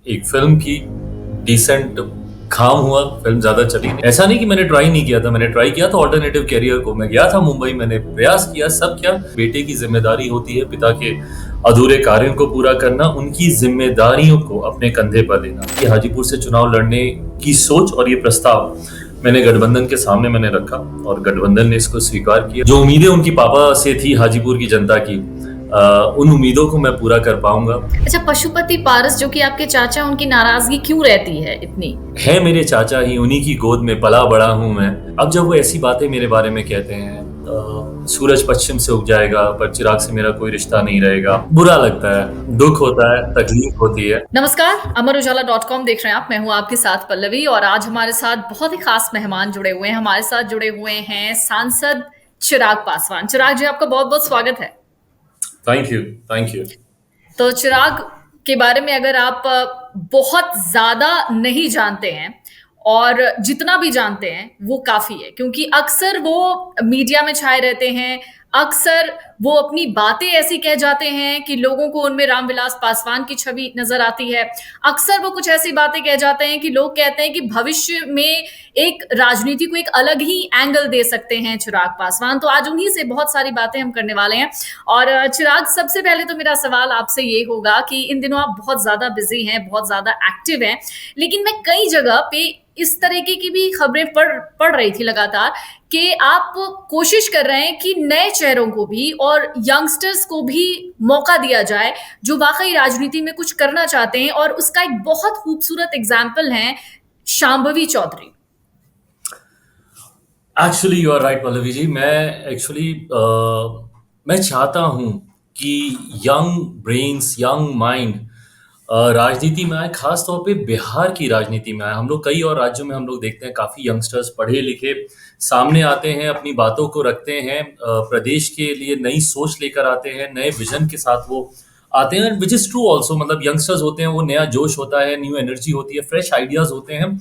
एक फिल्म की, डिसेंट काम हुआ, फिल्म ज्यादा चली नहीं। ऐसा नहीं कि मैंने ट्राई नहीं किया था, मैंने ट्राई किया था ऑल्टरनेटिव कैरियर को। मैं गया था मुंबई, मैंने प्रयास किया, सब किया। बेटे की जिम्मेदारी होती है पिता के अधूरे कार्यों को पूरा करना, उनकी जिम्मेदारियों को अपने कंधे पर लेना। ये हाजीपुर से चुनाव लड़ने की सोच और ये प्रस्ताव मैंने गठबंधन के सामने मैंने रखा और गठबंधन ने इसको स्वीकार किया। जो उम्मीदें उनकी पापा से थी हाजीपुर की जनता की, उन उम्मीदों को मैं पूरा कर पाऊंगा। अच्छा, पशुपति पारस जो कि आपके चाचा, उनकी नाराजगी क्यों रहती है इतनी? है मेरे चाचा ही, उन्हीं की गोद में पला बड़ा हूं मैं। अब जब वो ऐसी बातें मेरे बारे में कहते हैं, सूरज पश्चिम से उग जाएगा पर चिराग से मेरा कोई रिश्ता नहीं रहेगा, बुरा लगता है, दुख होता है, तकलीफ होती है। नमस्कार, अमरुजाला.com देख रहे हैं आप। मैं हूं आपके साथ पल्लवी और आज हमारे साथ बहुत ही खास मेहमान जुड़े हुए हैं। हमारे साथ जुड़े हुए हैं सांसद चिराग पासवान। चिराग जी, आपका बहुत बहुत स्वागत है। Thank you, thank you. तो चिराग के बारे में अगर आप बहुत ज्यादा नहीं जानते हैं और जितना भी जानते हैं वो काफी है, क्योंकि अक्सर वो मीडिया में छाए रहते हैं। अक्सर वो अपनी बातें ऐसी कह जाते हैं कि लोगों को उनमें रामविलास पासवान की छवि नजर आती है। अक्सर वो कुछ ऐसी बातें कह जाते हैं कि लोग कहते हैं कि भविष्य में एक राजनीति को एक अलग ही एंगल दे सकते हैं चिराग पासवान। तो आज उन्हीं से बहुत सारी बातें हम करने वाले हैं। और चिराग, सबसे पहले तो मेरा सवाल आपसे ये होगा कि इन दिनों आप बहुत ज्यादा बिजी हैं, बहुत ज्यादा एक्टिव हैं, लेकिन मैं कई जगह पे इस तरीके की भी खबरें पढ़ रही थी लगातार कि आप कोशिश कर रहे हैं कि नए चेहरों को भी और यंगस्टर्स को भी मौका दिया जाए जो वाकई राजनीति में कुछ करना चाहते हैं। और उसका एक बहुत खूबसूरत एग्जाम्पल है Shambhavi Chaudhary. Actually you are right Pallavi ji. मैं चाहता हूं कि यंग ब्रेन्स, यंग माइंड राजनीति में आए, खास तौर पे बिहार की राजनीति में आए। हम लोग कई और राज्यों में हम लोग देखते हैं काफी यंगस्टर्स पढ़े लिखे सामने आते हैं, अपनी बातों को रखते हैं, प्रदेश के लिए नई सोच लेकर आते हैं, नए विजन के साथ वो आते हैं, विच इज ट्रू ऑल्सो। मतलब यंगस्टर्स होते हैं, वो नया जोश होता है, न्यू एनर्जी होती है, फ्रेश आइडियाज होते हैं।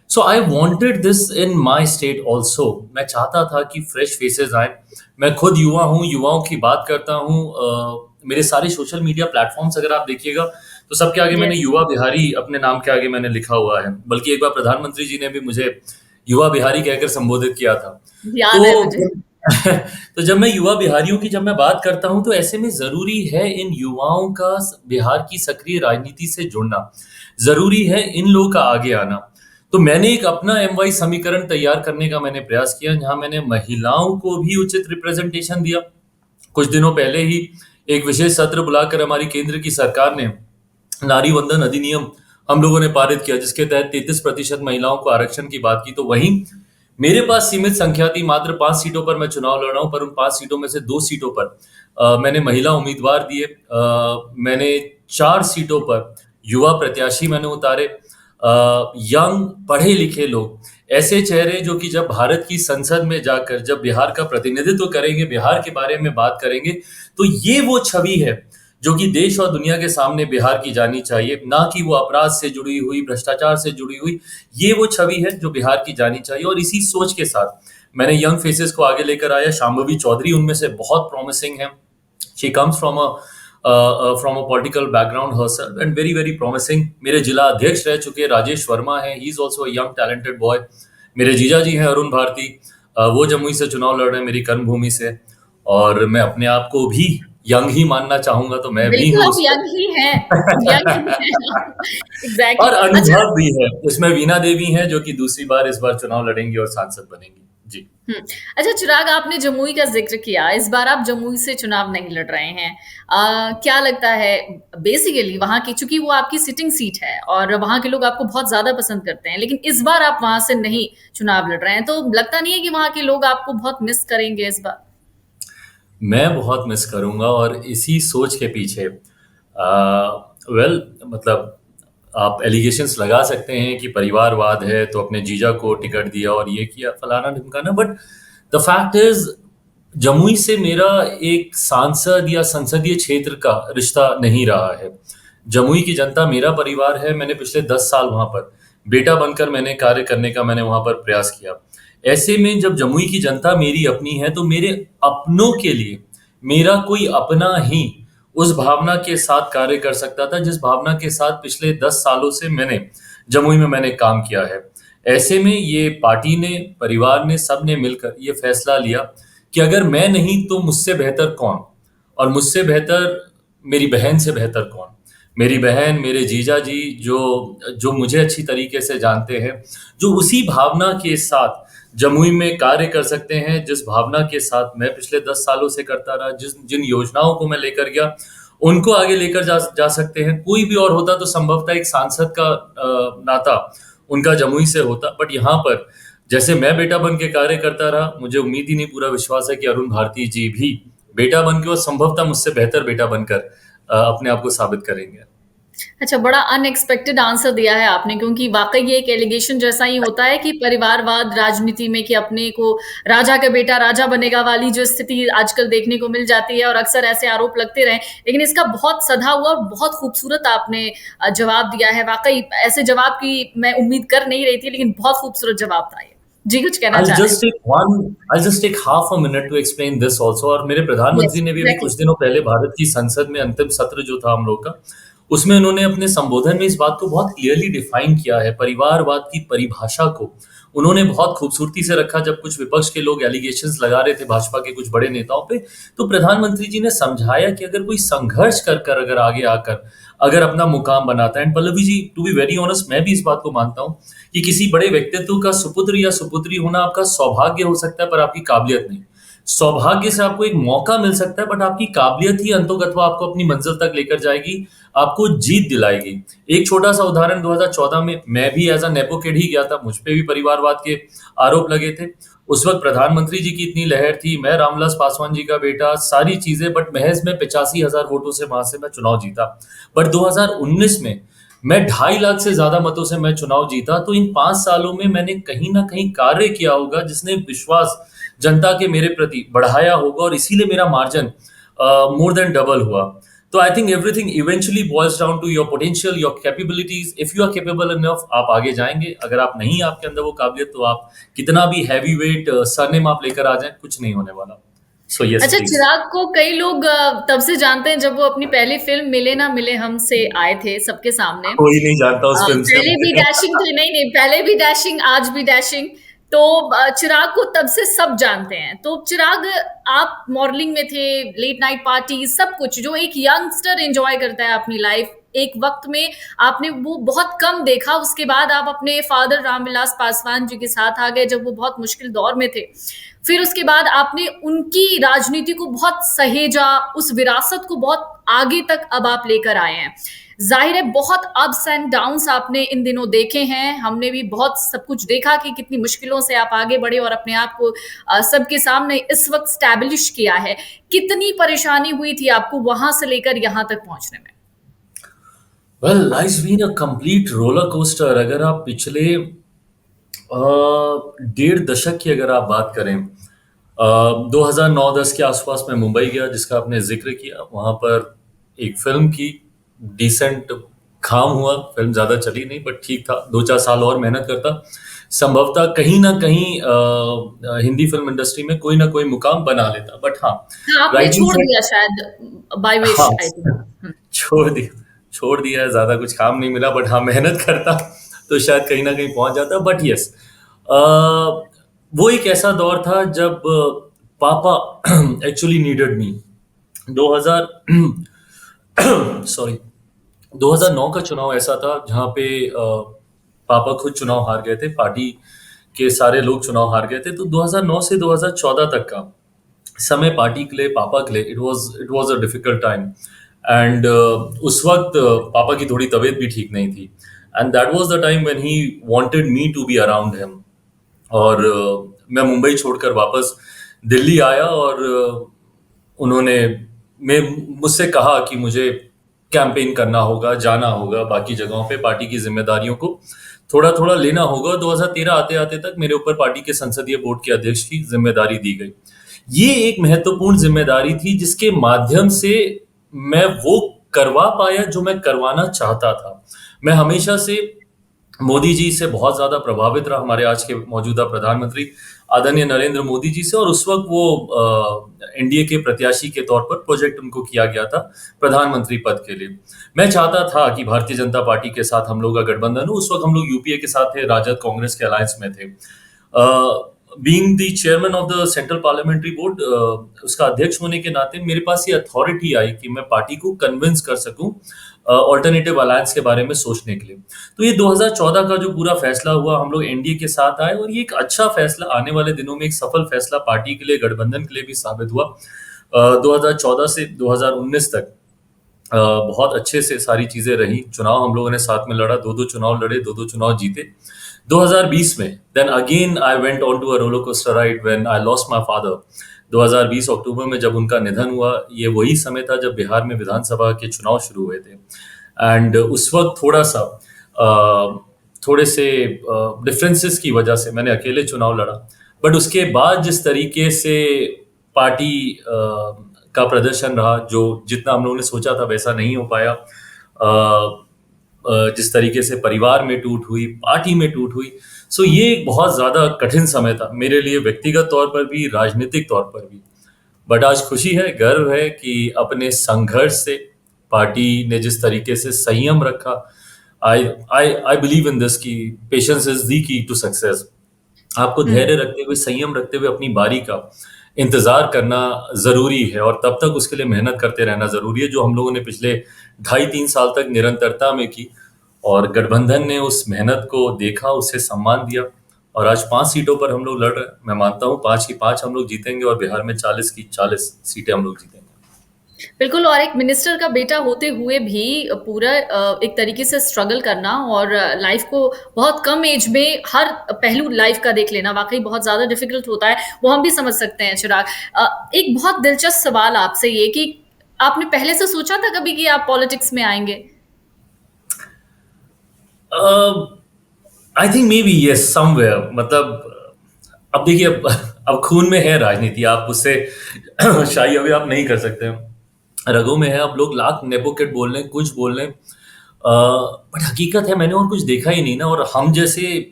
So I wanted this in my state also. मैं चाहता था कि फ्रेश फेसेस आए। मैं खुद युवा हूँ, युवाओं की बात करता हूँ। मेरे सारे सोशल मीडिया प्लेटफॉर्म्स अगर आप देखिएगा तो सबके आगे मैंने यस, युवा बिहारी अपने नाम के आगे मैंने लिखा हुआ है। बल्कि एक बार प्रधानमंत्री जी ने भी मुझे युवा बिहारी कहकर संबोधित किया था। याद है मुझे। तो तो जब मैं युवा बिहारियों की जब मैं बात करता हूं तो ऐसे में जरूरी है इन युवाओं का बिहार की सक्रिय राजनीति से जुड़ना, जरूरी है इन लोगों का आगे आना। तो मैंने एक अपना एमवाई समीकरण तैयार करने का मैंने प्रयास किया, जहां मैंने महिलाओं को भी उचित रिप्रेजेंटेशन दिया। कुछ दिनों पहले ही एक विशेष सत्र बुलाकर हमारी केंद्र की सरकार ने नारी वंदन अधिनियम हम लोगों ने पारित किया, जिसके तहत 33% महिलाओं को आरक्षण की बात की। तो वहीं मेरे पास सीमित संख्या थी, मात्र 5 सीटों पर मैं चुनाव लड़ रहा हूं, पर उन 5 सीटों में से 2 सीटों पर मैंने महिला उम्मीदवार दिए। मैंने 4 सीटों पर युवा प्रत्याशी मैंने उतारे, यंग पढ़े लिखे लोग, ऐसे चेहरे जो कि जब भारत की संसद में जाकर जब बिहार का प्रतिनिधित्व करेंगे, बिहार के बारे में बात करेंगे, तो ये वो छवि है जो कि देश और दुनिया के सामने बिहार की जानी चाहिए। ना कि वो अपराध से जुड़ी हुई, भ्रष्टाचार से जुड़ी हुई, ये वो छवि है जो बिहार की जानी चाहिए। और इसी सोच के साथ मैंने यंग फेसेस को आगे लेकर आया। शांभवी चौधरी उनमें से बहुत प्रॉमिसिंग है। She comes from a political background herself and very very promising. मेरे जिला अध्यक्ष रह चुके राजेश वर्मा हैं, he is also a young talented boy. मेरे जीजा जी हैं अरुण भारती, वो जमुई से चुनाव लड़ रहे हैं, मेरी कर्मभूमि से। और मैं अपने आप को भी यंग ही मानना चाहूंगा, तो मैं भी बिल्कुल, हूँ आप उसमें। यंग ही हैं। यंग ही हैं आप। एग्जैक्टली। और अच्छा। अनुभव भी है इसमें। वीना देवी हैं जो कि दूसरी बार इस बार चुनाव लड़ेंगी और सांसद बनेंगी जी। हुँ। अच्छा चिराग, आपने जमुई का ज़िक्र किया। इस बार आप जमुई से चुनाव नहीं लड़ रहे हैं। क्या लगता है, बेसिकली वहाँ की, चूँकि वो आपकी सिटिंग सीट है और वहाँ के लोग आपको बहुत ज़्यादा पसंद करते हैं, लेकिन इस बार आप वहाँ से नहीं चुनाव लड़ रहे हैं, तो लगता नहीं है कि वहाँ के लोग आपको बहुत मिस करेंगे इस बार? मैं बहुत मिस करूंगा और इसी सोच के पीछे मतलब आप एलिगेशंस लगा सकते हैं कि परिवारवाद है तो अपने जीजा को टिकट दिया और ये किया फलाना ढिमकाना, but the fact is Jamui से मेरा एक सांसद या संसदीय क्षेत्र का रिश्ता नहीं रहा है। जमुई की जनता मेरा परिवार है। मैंने पिछले 10 साल वहां पर बेटा बनकर मैंने कार्य करने का मैंने वहां पर प्रयास किया। ऐसे में जब जमुई की जनता मेरी अपनी है तो मेरे अपनों के लिए मेरा कोई अपना ही उस भावना के साथ कार्य कर सकता था जिस भावना के साथ पिछले 10 सालों से जमुई में मैंने काम किया है। ऐसे में ये पार्टी ने, परिवार ने, सब ने मिलकर ये फैसला लिया कि अगर मैं नहीं तो मुझसे बेहतर कौन, और मुझसे बेहतर मेरी बहन से बेहतर कौन। मेरी बहन, मेरे जीजा जी, जो जो मुझे अच्छी तरीके से जानते हैं, जो उसी भावना के साथ जमुई में कार्य कर सकते हैं जिस भावना के साथ मैं पिछले 10 सालों से करता रहा, जिन योजनाओं को मैं लेकर गया, उनको आगे लेकर जा सकते हैं। कोई भी और होता तो संभवतः एक सांसद का नाता उनका जमुई से होता, बट यहाँ पर जैसे मैं बेटा बन के कार्य करता रहा, मुझे उम्मीद ही नहीं, पूरा विश्वास है कि अरुण भारती जी भी बेटा बन के और संभवतः मुझसे बेहतर बेटा बनकर अपने आप को साबित करेंगे। अच्छा, बड़ा अनएक्सपेक्टेड आंसर दिया है आपने, क्योंकि वाकई ये एक एलिगेशन जैसा ही होता है कि परिवारवाद राजनीति में, कि अपने को राजा का बेटा राजा बनेगा वाली जो स्थिति आजकल देखने को मिल जाती है, और अक्सर ऐसे आरोप लगते रहे। लेकिन इसका बहुत सधा हुआ और बहुत खूबसूरत आपने जवाब दिया है। वाकई ऐसे जवाब की मैं उम्मीद कर नहीं रही थी, लेकिन बहुत खूबसूरत जवाब था ये। जी, कुछ कहना I'll चाह रहे just take one, I'll just take half a minute to explain this also। और मेरे हैं? यस, प्रधानमंत्री ने भी अभी एग्जैक्टली। कुछ दिनों पहले भारत की संसद में अंतिम सत्र जो था हम लोग का, उसमें उन्होंने अपने संबोधन में इस बात को बहुत क्लियरली डिफाइन किया है। परिवारवाद की परिभाषा को उन्होंने बहुत खूबसूरती से रखा। जब कुछ विपक्ष के लोग एलिगेशंस लगा रहे थे भाजपा के कुछ बड़े नेताओं पे, तो प्रधानमंत्री जी ने समझाया कि अगर कोई संघर्ष कर कर अगर आगे आकर अगर अपना मुकाम बनाता है, and Pallavi ji, to be very honest, मैं भी इस बात को मानता हूं कि किसी बड़े व्यक्तित्व का सुपुत्र या सुपुत्री होना आपका सौभाग्य हो सकता है, पर आपकी काबिलियत नहीं। सौभाग्य से आपको एक मौका मिल सकता है, बट आपकी काबिलियत ही अंतोगत्वा आपको अपनी मंजिल तक लेकर जाएगी, आपको जीत दिलाएगी। एक छोटा सा उदाहरण, 2014 में मैं भी एज अ नेपो किड ही गया था, मुझ पे भी परिवारवाद के आरोप लगे थे। उस वक्त प्रधानमंत्री जी की इतनी लहर थी, मैं रामविलास पासवान जी का बेटा, सारी चीजें, बट महज में 85,000 वोटों से वहां से मैं चुनाव जीता। बट 2019 में मैं 2.5 लाख से ज्यादा मतों से मैं चुनाव जीता। तो इन 5 सालों में मैंने कहीं ना कहीं कार्य किया होगा जिसने विश्वास जनता के मेरे प्रति बढ़ाया होगा, और इसीलिए मेरा मार्जिन मोर देन डबल हुआ। तो I think everything eventually boils down to your potential, your capabilities. If you are capable enough, आप आगे जाएंगे। अगर आप नहीं, आपके अंदर वो काबिलियत, तो आप कितना भी हैवी वेट सरनेम आप लेकर आ जाएं, कुछ नहीं होने वाला। सो यस अच्छा, प्लीज। चिराग को कई लोग तब से जानते हैं जब वो अपनी पहली फिल्म मिले ना मिले हम से आए थे सबके सामने। कोई नहीं जानता उस फिल्म से पहले भी मुझे। डैशिंग थे, नहीं नहीं, पहले भी डैशिंग, आज भी डैशिंग। तो चिराग को तब से सब जानते हैं। तो चिराग, आप मॉडलिंग में थे, लेट नाइट पार्टी, सब कुछ जो एक यंगस्टर एंजॉय करता है अपनी लाइफ, एक वक्त में आपने वो बहुत कम देखा। उसके बाद आप अपने फादर रामविलास पासवान जी के साथ आ गए जब वो बहुत मुश्किल दौर में थे। फिर उसके बाद आपने उनकी राजनीति को बहुत सहेजा, उस विरासत को बहुत आगे तक अब आप लेकर आए हैं। जाहिर है बहुत अप्स एंड डाउन्स आपने इन दिनों देखे हैं, हमने भी बहुत सब कुछ देखा कि कितनी मुश्किलों से आप आगे बढ़े और अपने आप को सबके सामने इस वक्त स्टैब्लिश किया है। कितनी परेशानी हुई थी आपको वहां से लेकर यहाँ तक पहुंचने में? Well, life's been a complete roller coaster. अगर आप पिछले 1.5 दशक की अगर आप बात करें, 2009-10 के आसपास मैं मुंबई गया, जिसका आपने जिक्र किया। वहां पर एक फिल्म की, डिसेंट काम हुआ, फिल्म ज्यादा चली नहीं बट ठीक था। 2-4 साल और मेहनत करता, संभवतः कहीं ना कहीं हिंदी फिल्म इंडस्ट्री में कोई ना कोई मुकाम बना लेता। बट हाँ, हाँ, आपने राइटिंग छोड़ से, दिया शायद बाय विश, हाँ, आई थिंक। छोड़ दिया है, ज्यादा कुछ काम नहीं मिला। बट हाँ, मेहनत करता तो शायद कहीं ना कहीं पहुंच जाता। बट यस, वो एक ऐसा दौर था जब पापा एक्चुअली नीडेड मी। 2000 सॉरी, 2009 का चुनाव ऐसा था जहां पे पापा खुद चुनाव हार गए थे, पार्टी के सारे लोग चुनाव हार गए थे। तो 2009 से 2014 तक का समय पार्टी के लिए, पापा के लिए, it was a difficult time. And उस वक्त पापा की थोड़ी तबीयत भी ठीक नहीं थी, and that was the time when he wanted me to be around him. और मैं मुंबई छोड़कर वापस दिल्ली आया, और उन्होंने मैं मुझसे कहा कि मुझे कैंपेन करना होगा, जाना होगा बाकी जगहों पे, पार्टी की जिम्मेदारियों को थोड़ा थोड़ा लेना होगा। 2013 आते आते तक मेरे ऊपर पार्टी के संसदीय बोर्ड के अध्यक्ष की जिम्मेदारी दी गई। ये एक महत्वपूर्ण जिम्मेदारी थी जिसके माध्यम से मैं वो करवा पाया जो मैं करवाना चाहता था। मैं हमेशा से मोदी जी से बहुत ज़्यादा प्रभावित रहा, हमारे आज के मौजूदा प्रधानमंत्री आदरणीय नरेंद्र मोदी जी से, और उस वक़्त वो एनडीए के प्रत्याशी के तौर पर प्रोजेक्ट उनको किया गया था प्रधानमंत्री पद के लिए। मैं चाहता था कि भारतीय जनता पार्टी के साथ हम लोग का गठबंधन हो, उस वक़्त हम लोग यूपीए के साथ थे, राजद कांग्रेस के अलायंस में थे। Being the chairman of the central parliamentary board, उसका अध्यक्ष होने के नाते मेरे पास ये अथॉरिटी आई कि मैं पार्टी को कन्विंस कर सकूं ऑल्टरनेटिव अलायंस के बारे में सोचने के लिए। तो ये 2014 का जो पूरा फैसला हुआ, हम लोग एनडीए के साथ आए, और ये एक अच्छा फैसला, आने वाले दिनों में एक सफल फैसला पार्टी के लिए, गठबंधन के लिए भी साबित हुआ। 2014 से 2019 तक बहुत अच्छे से सारी चीजें रही। चुनाव हम लोगों ने साथ में लड़ा, दो दो चुनाव लड़े, दो दो चुनाव जीते। 2020 में then again I went on to a roller coaster ride when I lost my father. 2020 अक्टूबर में जब उनका निधन हुआ, ये वही समय था जब बिहार में विधानसभा के चुनाव शुरू हुए थे। एंड उस वक्त थोड़े से डिफरेंसेस की वजह से मैंने अकेले चुनाव लड़ा। बट उसके बाद जिस तरीके से पार्टी का प्रदर्शन रहा, जो जितना हम लोगों ने सोचा था वैसा नहीं हो पाया। जिस तरीके से परिवार में टूट हुई, पार्टी में टूट हुई, सो ये एक बहुत ज़्यादा कठिन समय था मेरे लिए, व्यक्तिगत तौर पर भी, राजनीतिक तौर पर भी। बट आज खुशी है, गर्व है कि अपने संघर्ष से पार्टी ने जिस तरीके से संयम रखा। I I believe in this कि patience is the key to success. आपको हम्म। धैर्य रखते हुए, संयम रखते हुए अपनी बारी का इंतजार करना जरूरी है, और तब तक उसके लिए मेहनत करते रहना जरूरी है, जो हम लोगों ने पिछले 2.5-3 साल तक निरंतरता में की। और गठबंधन ने उस मेहनत को देखा, उसे सम्मान दिया, और आज 5 सीटों पर हम लोग लड़ रहे हैं। मैं मानता हूँ 5 की 5 हम लोग जीतेंगे, और बिहार में 40 की 40 सीटें हम लोग जीतेंगे। बिल्कुल, और एक मिनिस्टर का बेटा होते हुए भी पूरा एक तरीके से स्ट्रगल करना और लाइफ को बहुत कम एज में हर पहलू लाइफ का देख लेना वाकई बहुत ज़्यादा डिफिकल्ट होता है, वो हम भी समझ सकते हैं चिराग। एक बहुत दिलचस्प सवाल आपसे ये कि आपने पहले से सोचा था कभी कि आप पॉलिटिक्स में आएंगे? I think may be yes, somewhere, मतलब अब देखिए, अब खून में है राजनीति, आप उससे शाही अभी आप नहीं कर सकते हैं। रगों में है, अब लोग लाख नेपोकेट बोल लें, कुछ बोल लें, बट हकीकत है मैंने और कुछ देखा ही नहीं ना। और हम जैसे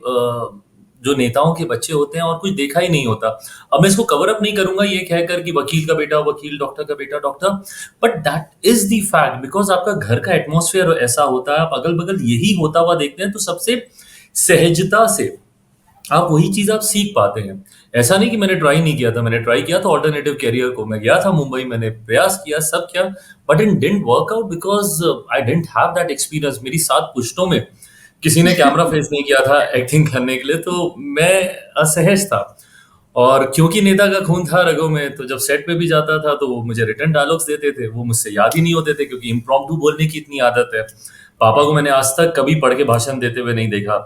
जो नेताओं के बच्चे होते हैं, और कुछ देखा ही नहीं होता। अब मैं इसको कवर अप नहीं करूंगा ये कहकर कि वकील का बेटा वकील, डॉक्टर का बेटा doctor, but that is the fact, because आपका घर का एटमॉस्फेयर ऐसा होता है, आप अगल बगल यही होता हुआ देखते हैं, तो सबसे सहजता से आप वही चीज आप सीख पाते हैं। ऐसा नहीं कि मैंने ट्राई नहीं किया था, मैंने ट्राई किया था ऑल्टरनेटिव कैरियर को, मैं गया था मुंबई, मैंने प्रयास किया, सब किया, but it didn't work out because I didn't have that experience. मेरी 7 पुश्तों में किसी ने कैमरा फेस नहीं किया था एक्टिंग करने के लिए, तो मैं असहज था। और क्योंकि नेता का खून था रगों में, तो जब सेट पे भी जाता था तो वो मुझे रिटर्न डायलॉग्स देते थे, वो मुझसे याद ही नहीं होते थे, क्योंकि इम्प्रॉम्प्टू बोलने की इतनी आदत है। पापा को मैंने आज तक कभी पढ़ के भाषण देते हुए नहीं देखा,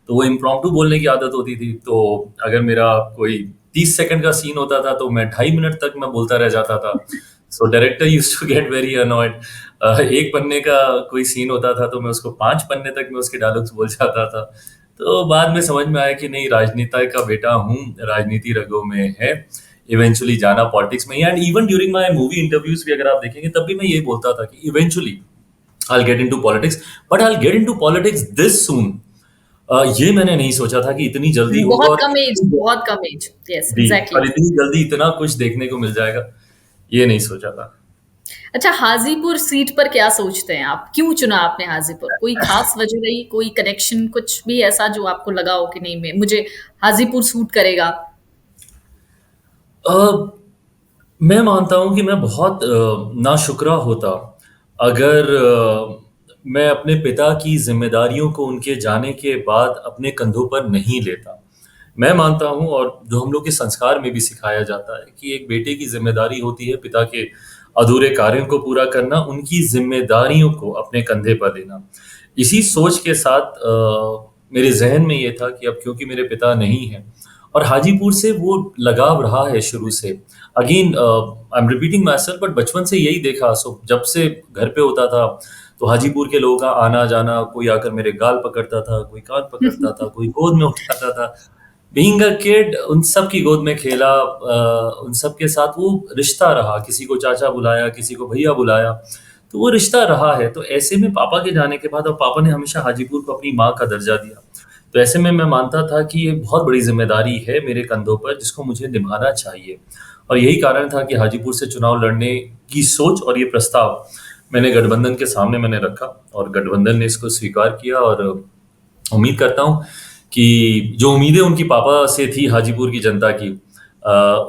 तो वो इम्प्रॉम्प्टू बोलने की आदत होती थी। तो अगर मेरा कोई 30 सेकंड का सीन होता था, तो मैं 2.5 मिनट तक मैं बोलता रह जाता था। So director used to get very annoyed. एक पन्ने का कोई सीन होता था, तो मैं उसको 5 पन्ने तक मैं उसके डायलॉग्स बोल जाता था। तो बाद में समझ में आया कि नहीं, राजनीति का बेटा हूँ, राजनीति रगों में है, इवेंचुअली जाना पॉलिटिक्स में ही। And even during my movie interviews भी अगर आप देखेंगे, तब भी मैं ये बोलता था कि eventually I get into politics, but I get into politics this soon. ये मैंने नहीं सोचा था कि इतनी जल्दी होगा, बहुत और कम एज, बहुत कम एज। यस, जी, एग्जैक्टली। और इतनी जल्दी इतना कुछ देखने को मिल जाएगा, ये नहीं सोचा था। अच्छा, हाजीपुर सीट पर क्या सोचते हैं आप? क्यों चुना आपने हाजीपुर? कोई खास वजह रही, कोई कनेक्शन, कुछ भी ऐसा जो आपको लगा हो कि नहीं, मैं मुझे हाजीपुर सूट करेगा? अ, मैं मानता हूँ कि मैं बहुत नाशुक्रा होता अगर मैं अपने पिता की जिम्मेदारियों को उनके जाने के बाद अपने कंधों पर नहीं लेता। मैं मानता हूँ, और जो हम लोग के संस्कार में भी सिखाया जाता है, कि एक बेटे की जिम्मेदारी होती है पिता के अधूरे कार्यों को पूरा करना, उनकी जिम्मेदारियों को अपने कंधे पर लेना। इसी सोच के साथ मेरे जहन में ये था कि अब क्योंकि मेरे पिता नहीं हैं, और हाजीपुर से वो लगाव रहा है शुरू से। Again I am repeating my self, but बचपन से यही देखा। सो जब से घर पे होता था, तो हाजीपुर के लोगों का आना जाना, कोई आकर मेरे गाल पकड़ता था, कोई कान पकड़ता था, कोई गोद में उठाता था। बीइंग अ किड उन सब की गोद में खेला, उन सब के साथ वो रिश्ता रहा, किसी को चाचा बुलाया, किसी को भैया बुलाया, तो वो रिश्ता रहा है। तो ऐसे में पापा के जाने के बाद, और पापा ने हमेशा हाजीपुर को अपनी माँ का दर्जा दिया, तो ऐसे में मैं मानता था कि ये बहुत बड़ी ज़िम्मेदारी है मेरे कंधों पर जिसको मुझे निभाना चाहिए। और यही कारण था कि हाजीपुर से चुनाव लड़ने की सोच और ये प्रस्ताव मैंने गठबंधन के सामने मैंने रखा और गठबंधन ने इसको स्वीकार किया और उम्मीद करता हूँ कि जो उम्मीदें उनकी पापा से थी हाजीपुर की जनता की,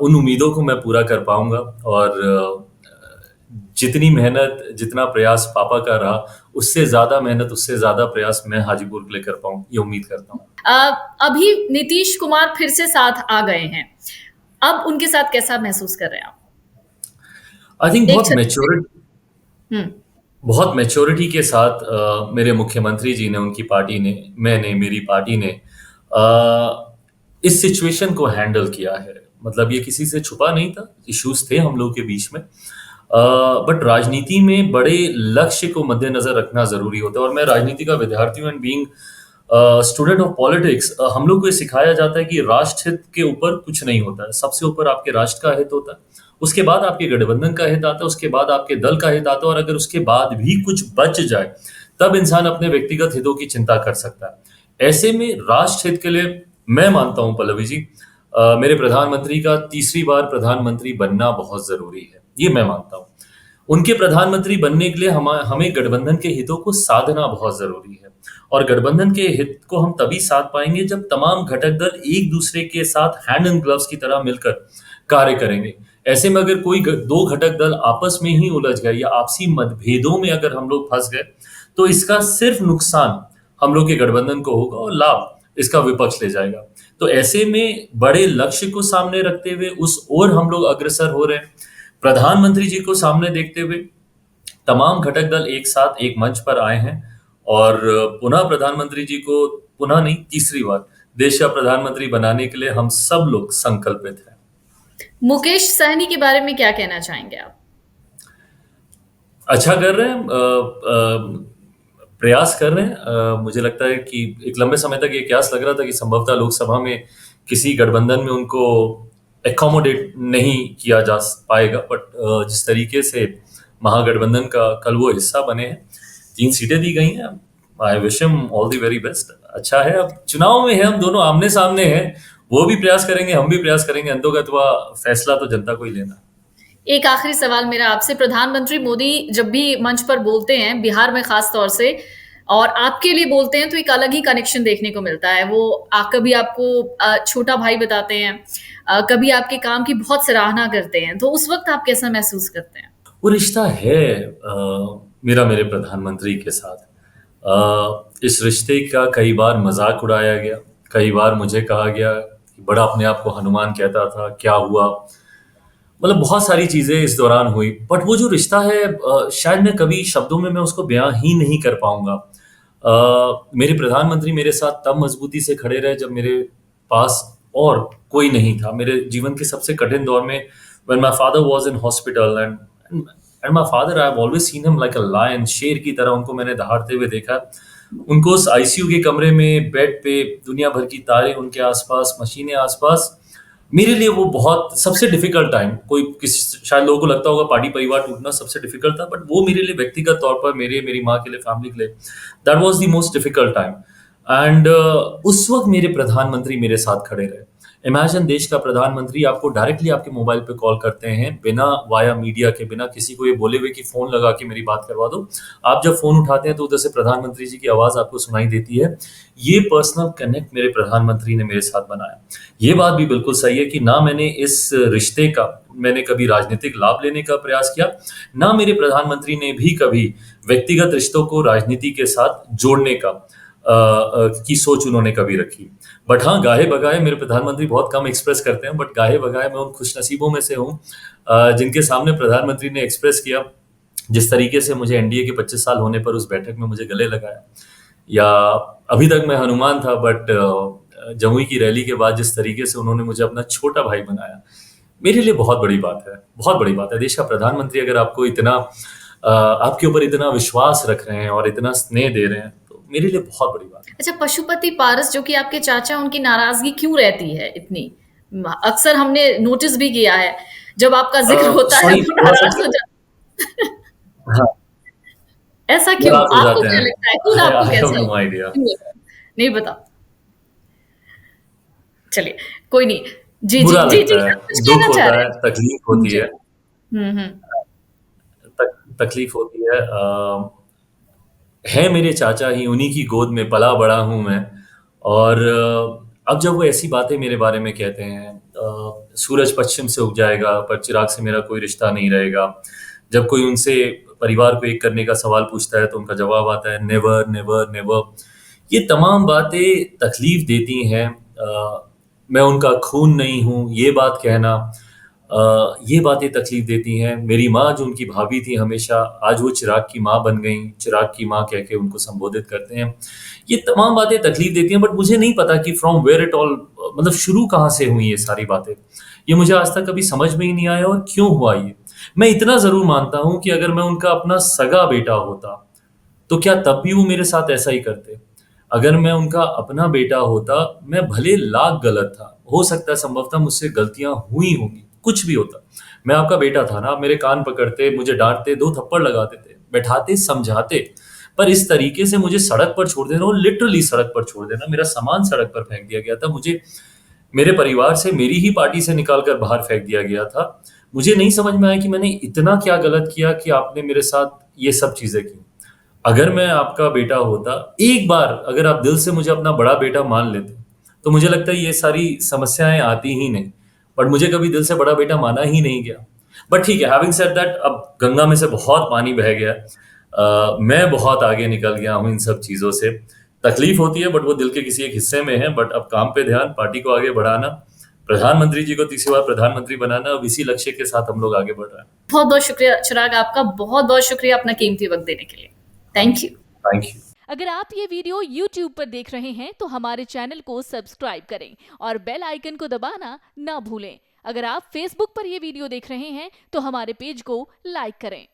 उन उम्मीदों को मैं पूरा कर पाऊँगा और जितनी मेहनत, जितना प्रयास पापा का रहा, उससे ज़्यादा मेहनत, उससे ज़्यादा प्रयास मैं हाजीपुर के लिए कर पाऊँ, ये उम्मीद करता हूँ। अभी नीतीश कुमार फिर से साथ आ गए हैं। अब उनके साथ कैसा महसूस कर रहे हैं आप? आई थिंक एक छत्तीस से। हुँ। बहुत मैच्योरिटी के साथ मेरे मुख्यमंत्री जी ने, उनकी पार्टी ने, मैंने, मेरी पार्टी ने इस सिचुएशन को हैंडल किया है। मतलब ये किसी से छुपा नहीं था, इश्यूज थे हम लोग के बीच में। बट राजनीति में बड़े लक्ष्य को मद्देनजर रखना जरूरी होता है और मैं राजनीति का विद्यार्थी हूँ and being student of politics, हम लोग को ये सिखाया जाता है कि राष्ट्र हित के ऊपर कुछ नहीं होता है, सबसे ऊपर आपके राष्ट्र का हित होता है, उसके बाद आपके गठबंधन का हित आता है, उसके बाद आपके दल का हित आता है और अगर उसके बाद भी कुछ बच जाए तब इंसान अपने व्यक्तिगत हितों की चिंता कर सकता है। ऐसे में राष्ट्र हित के लिए मैं मानता हूं पल्लवी जी, मेरे प्रधानमंत्री का तीसरी बार प्रधानमंत्री बनना बहुत जरूरी है, ये मैं मानता हूं। उनके प्रधानमंत्री बनने के लिए हमें गठबंधन के हितों को साधना बहुत जरूरी है और गठबंधन के हित को हम तभी साध पाएंगे जब तमाम घटक दल एक दूसरे के साथ हैंड एंड ग्लव्स की तरह मिलकर कार्य करेंगे। ऐसे में अगर कोई दो घटक दल आपस में ही उलझ गए या आपसी मतभेदों में अगर हम लोग फंस गए तो इसका सिर्फ नुकसान हम लोग के गठबंधन को होगा और लाभ इसका विपक्ष ले जाएगा। तो ऐसे में बड़े लक्ष्य को सामने रखते हुए उस ओर हम लोग अग्रसर हो रहे हैं। प्रधानमंत्री जी को सामने देखते हुए तमाम घटक दल एक साथ एक मंच पर आए हैं और पुनः प्रधानमंत्री जी को, पुनः नहीं तीसरी बार देश का प्रधानमंत्री बनाने के लिए हम सब लोग संकल्पित हैं। मुकेश सहनी के बारे में क्या कहना चाहेंगे आप? अच्छा कर रहे हैं, प्रयास कर रहे हैं। मुझे लगता है कि एक लंबे समय तक ये कयास लग रहा था कि संभवतः लोकसभा में किसी गठबंधन में उनको एकोमोडेट नहीं किया जा पाएगा, बट जिस तरीके से महागठबंधन का कल वो हिस्सा बने हैं, 3 सीटें दी गई हैं। I wish him all the very best. अच्छा है, अब चुनाव में है, हम दोनों आमने सामने हैं, वो भी प्रयास करेंगे, हम भी प्रयास करेंगे, अंतोगत्वा फैसला तो जनता को ही लेना है। एक आखिरी सवाल मेरा आपसे, प्रधानमंत्री मोदी जब भी मंच पर बोलते हैं, बिहार में खास तौर से, और आपके लिए बोलते हैं तो एक अलग ही कनेक्शन देखने को मिलता है। वो कभी आपको छोटा भाई बताते हैं, कभी आपके काम की बहुत सराहना करते हैं, तो उस वक्त आप कैसा महसूस करते हैं? वो रिश्ता है मेरा मेरे प्रधानमंत्री के साथ। इस रिश्ते का कई बार मजाक उड़ाया गया, कई बार मुझे कहा गया कि बड़ा अपने आप को हनुमान कहता था, क्या हुआ, मतलब बहुत सारी चीजें इस दौरान हुई। बट वो जो रिश्ता है, शायद मैं कभी शब्दों में मैं उसको बयां ही नहीं कर पाऊंगा। मेरे प्रधानमंत्री मेरे साथ तब मजबूती से खड़े रहे जब मेरे पास और कोई नहीं था। मेरे जीवन के सबसे कठिन दौर में, when my father was in hospital and my father, I've always seen him like a lion, शेर की तरह उनको मैंने दहाड़ते हुए देखा। उनको उस आईसीयू के कमरे में, बेड पे, दुनिया भर की तारें उनके आसपास, मशीनें आसपास। मेरे लिए वो बहुत सबसे डिफिकल्ट टाइम, कोई किसी शायद लोगों को लगता होगा पार्टी परिवार टूटना सबसे डिफिकल्ट था, बट वो मेरे लिए व्यक्तिगत तौर पर, मेरी माँ के लिए, फैमिली के लिए, that was the most difficult time. And उस वक्त मेरे प्रधानमंत्री मेरे साथ खड़े रहे। इमेजिन, देश का प्रधानमंत्री आपको डायरेक्टली आपके मोबाइल पे कॉल करते हैं, बिना वाया मीडिया के, बिना किसी को ये बोले हुए कि फोन लगा के मेरी बात करवा दो। आप जब फोन उठाते हैं तो उधर से प्रधानमंत्री जी की आवाज आपको सुनाई देती है। ये पर्सनल कनेक्ट मेरे प्रधानमंत्री ने मेरे साथ बनाया। ये बात भी बिल्कुल सही है कि ना मैंने इस रिश्ते का मैंने कभी राजनीतिक लाभ लेने का प्रयास किया, ना मेरे प्रधानमंत्री ने भी कभी व्यक्तिगत रिश्तों को राजनीति के साथ जोड़ने का की सोच उन्होंने कभी रखी। बट हाँ, गाहे बगाहे मेरे प्रधानमंत्री बहुत कम एक्सप्रेस करते हैं, बट गाहे बगाहे मैं उन खुशनसीबों में से हूँ जिनके सामने प्रधानमंत्री ने एक्सप्रेस किया। जिस तरीके से मुझे एनडीए के 25 साल होने पर उस बैठक में मुझे गले लगाया, या अभी तक मैं हनुमान था, बट जमुई की रैली के बाद जिस तरीके से उन्होंने मुझे अपना छोटा भाई बनाया, मेरे लिए बहुत बड़ी बात है, बहुत बड़ी बात है। देश का प्रधानमंत्री अगर आपको इतना आपके ऊपर इतना विश्वास रख रहे हैं और इतना स्नेह दे रहे हैं, तो मेरे लिए बहुत बड़ी बात है। अच्छा, पशुपति पारस जो कि आपके चाचा, उनकी नाराजगी क्यों रहती है इतनी? अक्सर हमने नोटिस भी किया है, जब आपका जिक्र होता है सॉरी, वो थोड़ा सा, नाराज हो जाते हैं। हाँ, ऐसा क्यों? नाराज हो आपको जाते क्या हैं। लगता है? खून आपको आई हैव कैसा नो लगता है? आइडिया। क्यों लगता है? नहीं बता। चलिए, कोई नहीं। जी, जी, बुरा जी, जी, लगता है, आप कुछ दुःख कहना चाह होता रहे है, हैं? तकलीफ होती जी। है। हुँ, हुँ। तकलीफ होती है मेरे चाचा ही, उन्हीं की गोद में पला-बड़ा हूँ मैं। और अब जब वो ऐसी बातें मेरे बारे में कहते हैं, सूरज पश्चिम से उग जाएगा, पर चिराग से मेरा कोई रिश्ता नहीं रहेगा। जब कोई उनसे परिवार को एक करने का सवाल पूछता है, तो उनका जवाब आता है नेवर, नेवर, नेवर। ये तमाम बातें तकलीफ देती हैं। मैं उनका खून नहीं हूँ, ये बात कहना, ये बातें तकलीफ देती हैं। मेरी माँ जो उनकी भाभी थी हमेशा, आज वो चिराग की माँ बन गईं, चिराग की माँ कह के उनको संबोधित करते हैं। ये तमाम बातें तकलीफ देती हैं, बट मुझे नहीं पता कि फ्रॉम वेयर इट ऑल, मतलब शुरू कहाँ से हुई ये सारी बातें। ये मुझे आज तक कभी समझ में ही नहीं आया और क्यों हुआ ये। मैं इतना ज़रूर मानता हूँ कि अगर मैं उनका अपना सगा बेटा होता, तो क्या तब भी वो मेरे साथ ऐसा ही करते? अगर मैं उनका अपना बेटा होता, मैं भले लाख गलत था, हो सकता है संभवतः मुझसे गलतियाँ हुई होंगी, कुछ भी होता। मैं आपका बेटा था ना, आप मेरे कान पकड़ते, मुझे डाँटते, 2 थप्पड़ लगाते थे, बैठाते, समझाते। पर इस तरीके से मुझे सड़क पर छोड़ देना, और लिटरली सड़क पर छोड़ देना, मेरा सामान सड़क पर फेंक दिया गया था, मुझे मेरे परिवार से, मेरी ही पार्टी से निकाल कर बाहर फेंक दिया गया था। मुझे नहीं समझ में आया कि मैंने इतना क्या गलत किया कि आपने मेरे साथ ये सब चीज़ें की। अगर मैं आपका बेटा होता, एक बार अगर आप दिल से मुझे अपना बड़ा बेटा मान लेते, तो मुझे लगता है ये सारी समस्याएँ आती ही नहीं। बट मुझे कभी दिल से बड़ा बेटा माना ही नहीं गया। बट ठीक है, हैविंग सेड दैट, अब गंगा में से बहुत पानी बह गया। मैं बहुत आगे निकल गया हूँ इन सब चीज़ों से। तकलीफ होती है, बट वो दिल के किसी एक हिस्से में है। बट अब काम पे ध्यान, पार्टी को आगे बढ़ाना, प्रधानमंत्री जी को तीसरी बार प्रधानमंत्री बनाना, अब इसी लक्ष्य के साथ हम लोग आगे बढ़ रहे हैं। बहुत-बहुत शुक्रिया चिराग, आपका बहुत-बहुत शुक्रिया अपना कीमती वक़्त देने के लिए। Thank you. Thank you. अगर आप ये वीडियो YouTube पर देख रहे हैं तो हमारे चैनल को सब्सक्राइब करें और बेल आइकन को दबाना ना भूलें। अगर आप Facebook पर ये वीडियो देख रहे हैं तो हमारे पेज को लाइक करें।